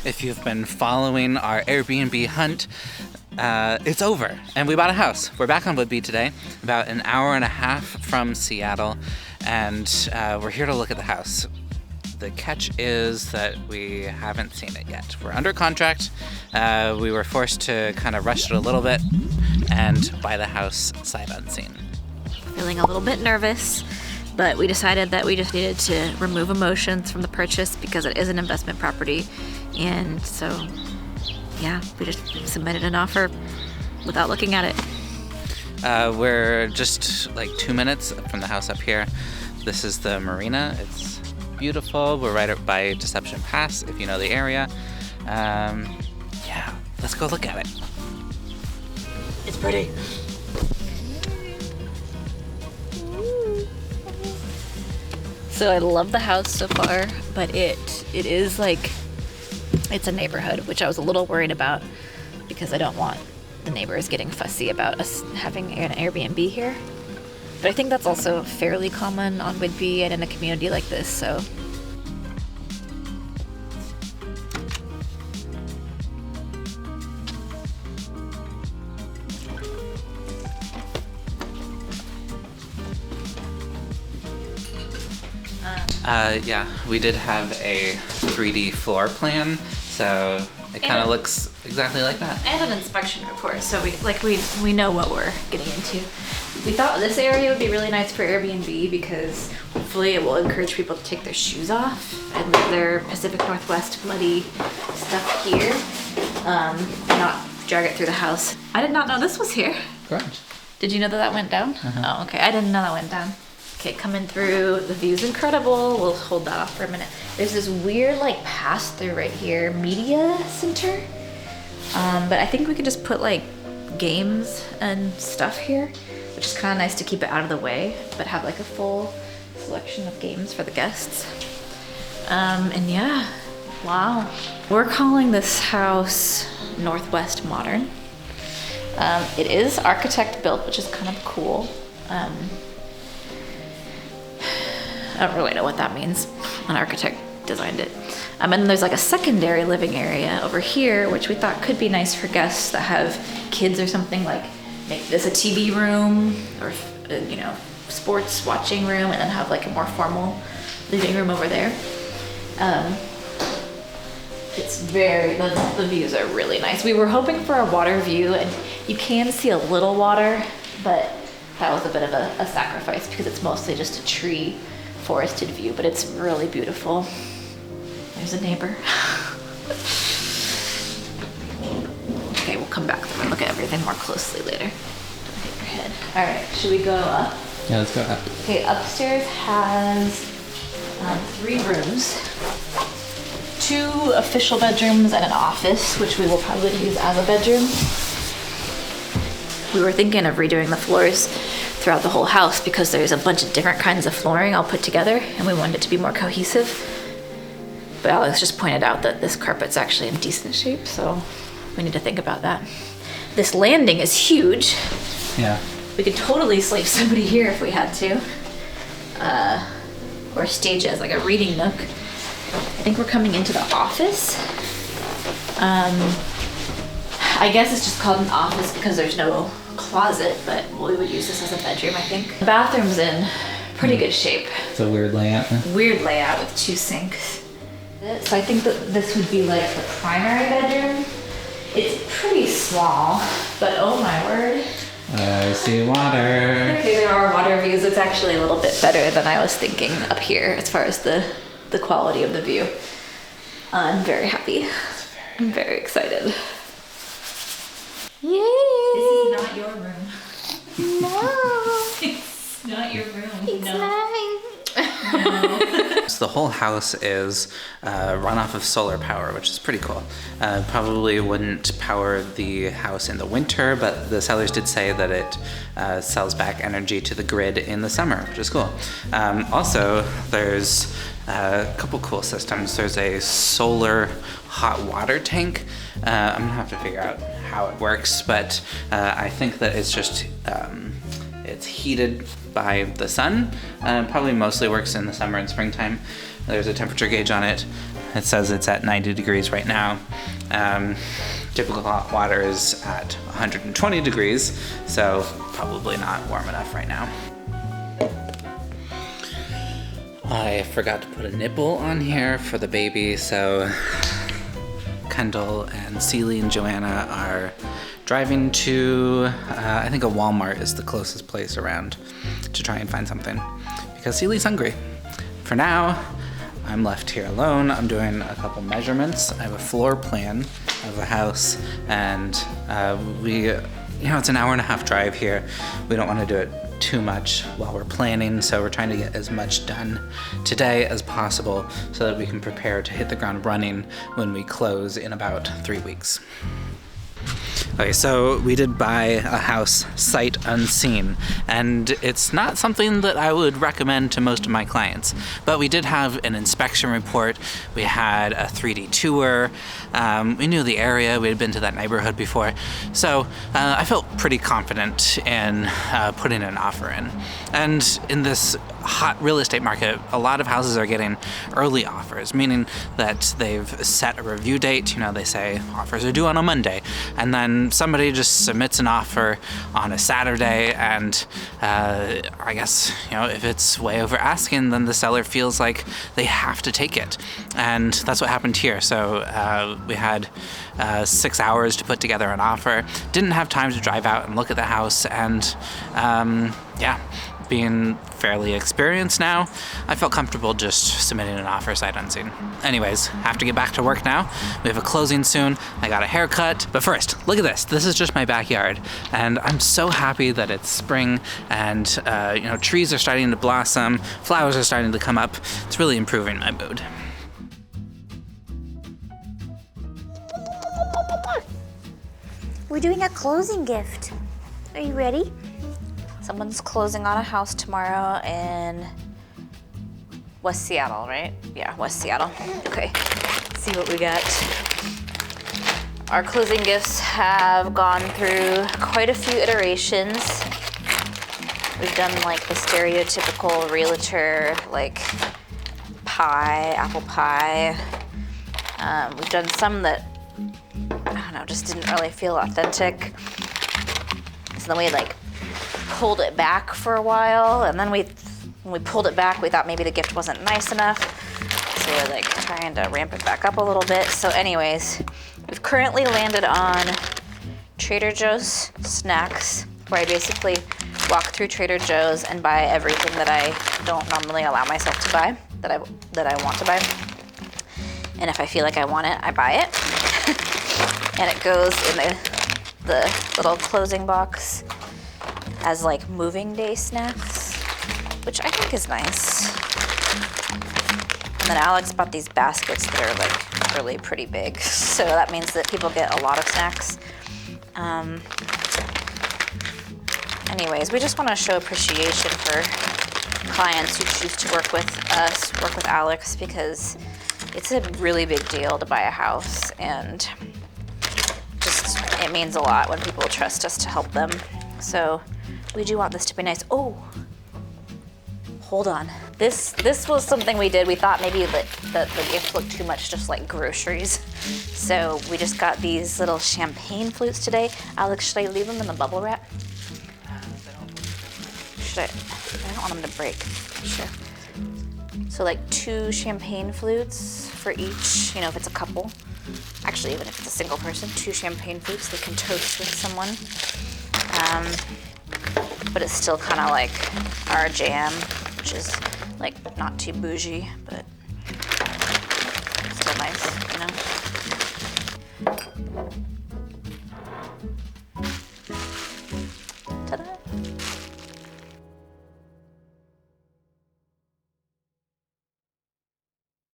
If you've been following our Airbnb hunt, it's over and we bought a house. We're back on Whidbey today, about an hour and a half from Seattle, and we're here to look at the house. The catch is that we haven't seen it yet. We're under contract. We were forced to kind of rush it a little bit and buy the house sight unseen. Feeling a little bit nervous, but we decided that we just needed to remove emotions from the purchase because it is an investment property. And so, yeah, we just submitted an offer without looking at it. We're just like 2 minutes from the house up here. This is the marina. It's beautiful. We're right up by Deception Pass, if you know the area. Yeah, let's go look at it. It's pretty. So I love the house so far, but it is like, it's a neighborhood, which I was a little worried about because I don't want the neighbors getting fussy about us having an Airbnb here. But I think that's also fairly common on Whidbey and in a community like this, so. Yeah, we did have a 3D floor plan, so it kind of looks exactly like that. And an inspection report, so we know what we're getting into. We thought this area would be really nice for Airbnb because hopefully it will encourage people to take their shoes off and leave their Pacific Northwest muddy stuff here, not drag it through the house. I did not know this was here. Correct. Did you know that went down? Uh-huh. Oh, okay, I didn't know that went down. Okay, coming through, the view's incredible. We'll hold that off for a minute. There's this weird like pass through right here, media center. But I think we could just put like games and stuff here, which is kind of nice to keep it out of the way, but have like a full selection of games for the guests. And yeah, wow. We're calling this house Northwest Modern. It is architect built, which is kind of cool. I don't really know what that means. An architect designed it. And then there's like a secondary living area over here, which we thought could be nice for guests that have kids or something, like make this a TV room or, you know, sports watching room, and then have like a more formal living room over there. It's the views are really nice. We were hoping for a water view, and you can see a little water, but that was a bit of a sacrifice because it's mostly just a tree forested view, but it's really beautiful. There's a neighbor. Okay, we'll come back and look at everything more closely later. Don't hit your head. All right, should we go up? Yeah, let's go up. Okay, upstairs has 3 rooms. 2 official bedrooms and an office, which we will probably use as a bedroom. We were thinking of redoing the floors throughout the whole house because there's a bunch of different kinds of flooring all put together, and we wanted it to be more cohesive. But Alex just pointed out that this carpet's actually in decent shape, so we need to think about that. This landing is huge. Yeah. We could totally sleep somebody here if we had to. Or stage it as like a reading nook. I think we're coming into the office. I guess it's just called an office because there's no closet, but we would use this as a bedroom, I think. The bathroom's in pretty good shape. It's a weird layout. Weird layout with 2 sinks. So I think that this would be like the primary bedroom. It's pretty small, but oh my word. I see water. Okay, there are water views. It's actually a little bit better than I was thinking up here as far as the quality of the view. I'm very happy. I'm very excited. Yay! This is not your room. No. It's not your room. It's mine. No. So the whole house is run off of solar power, which is pretty cool. Probably wouldn't power the house in the winter, but the sellers did say that it sells back energy to the grid in the summer, which is cool. Also, there's a couple cool systems. There's a solar hot water tank. I'm gonna have to figure out how it works, but I think that it's just it's heated by the sun. Probably mostly works in the summer and springtime. There's a temperature gauge on it. It says it's at 90 degrees right now. Typical hot water is at 120 degrees, so probably not warm enough right now. I forgot to put a nipple on here for the baby, so Kendall and Celie and Joanna are driving to, I think a Walmart is the closest place around to try and find something, because Celie's hungry. For now, I'm left here alone. I'm doing a couple measurements. I have a floor plan of the house, and it's an hour and a half drive here. We don't want to do it too much while we're planning, so we're trying to get as much done today as possible so that we can prepare to hit the ground running when we close in about 3 weeks. Okay, so we did buy a house sight unseen, and it's not something that I would recommend to most of my clients, but we did have an inspection report. We had a 3D tour. We knew the area. We had been to that neighborhood before, so I felt pretty confident in putting an offer in. And in this hot real estate market, a lot of houses are getting early offers, meaning that they've set a review date. They say offers are due on a Monday, and then somebody just submits an offer on a Saturday, and I guess, if it's way over asking, then the seller feels like they have to take it. And that's what happened here. So we had 6 hours to put together an offer, didn't have time to drive out and look at the house, and being fairly experienced now, I felt comfortable just submitting an offer sight unseen. Anyways, have to get back to work now. We have a closing soon. I got a haircut. But first, look at this. This is just my backyard. And I'm so happy that it's spring and, trees are starting to blossom. Flowers are starting to come up. It's really improving my mood. We're doing a closing gift. Are you ready? Someone's closing on a house tomorrow in West Seattle, right? Yeah, West Seattle. Okay, let's see what we got. Our closing gifts have gone through quite a few iterations. We've done like the stereotypical realtor, like pie, apple pie. We've done some that, just didn't really feel authentic. So then we pulled it back for a while, and then when we pulled it back, we thought maybe the gift wasn't nice enough, so we're trying to ramp it back up a little bit. So anyways, we've currently landed on Trader Joe's snacks, where I basically walk through Trader Joe's and buy everything that I don't normally allow myself to buy, that I want to buy. And if I feel like I want it, I buy it. And it goes in the little closing box as moving day snacks, which I think is nice. And then Alex bought these baskets that are really pretty big, so that means that people get a lot of snacks. Anyways, we just want to show appreciation for clients who choose to work with us, work with Alex, because it's a really big deal to buy a house, and just it means a lot when people trust us to help them. So we do want this to be nice. Oh, hold on. This was something we did. We thought maybe that the gift looked too much just like groceries. So we just got these little champagne flutes today. Alex, should I leave them in the bubble wrap? I don't want them to break. Sure. So 2 champagne flutes for each, if it's a couple. Actually, even if it's a single person, 2 champagne flutes they can toast with someone. But it's still kind of like our jam, which is not too bougie, but still nice,